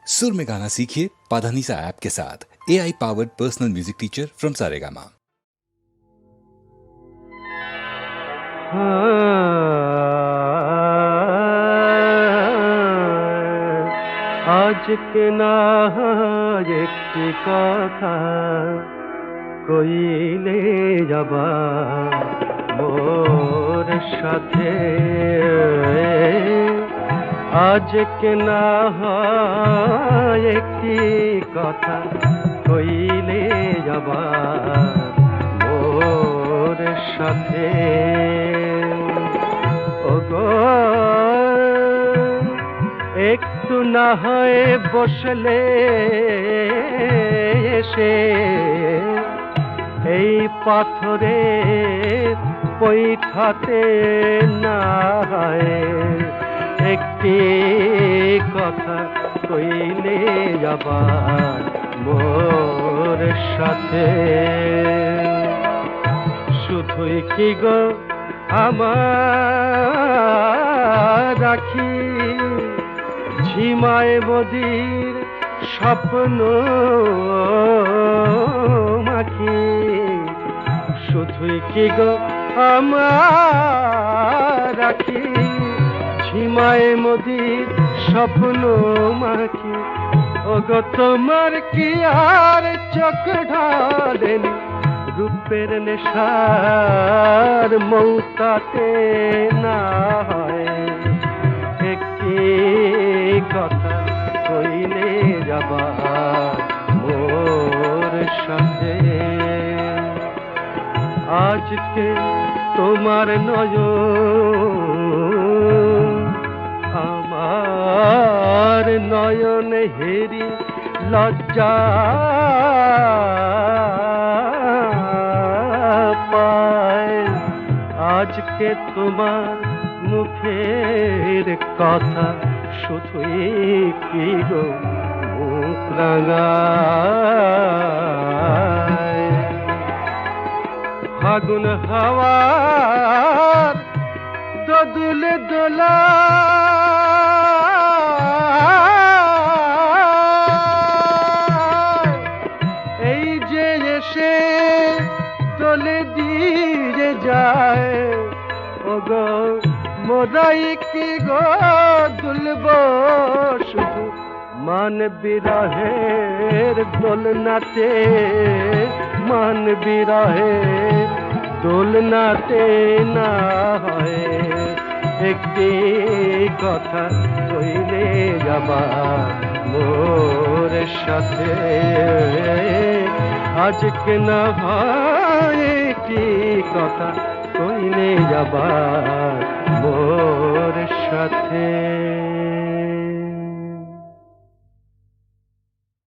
सुर में गाना सीखिए पाधानीसा ऐप के साथ। AI powered personal music teacher from Saregama. आज के ना একটি কথা কইলে যাবা মোর সাথে, আজ কে না একটি কথা কইলে যাবা মোর সাথে। ওগো একটু না হয় বসলে এসে এই পাথরে পৈঠাতে না হয় একটি কথা কইলে যাবা মোর সাথে। শুধুই কি গো আমার রাখি ঝিমায় মদির স্বপ্ন মাখি, শুধুই কি গো আমার রাখি ঝিমায় মদির স্বপ্ন মাখি। ওগো তোমার কি আর চোখ ঢালেনি রূপের নেশার মৌতাতে না হয় একটি কথা কইলে যাবা মোর সাথে। আজকে তোমার নয়ন আমার নয়ন হেরি লজ্জা পায়। আজকে তোমার মুখের কথা শুধুই কি গো মুখ রাঙায়। ফাগুন হাওয়ার দোদুলে দোলা এই যে এসে দোলে দিয়ে যায়। ওগো মোরাই কি গো দুলব শুধু মান বিরহের দোলনাতে, মান বিরহের দোলনাতে না হয় একটি কথা কইলে যাবা মোর সাথে। আজকে না হয় একটি কথা কইলে যাবা মোর সাথে।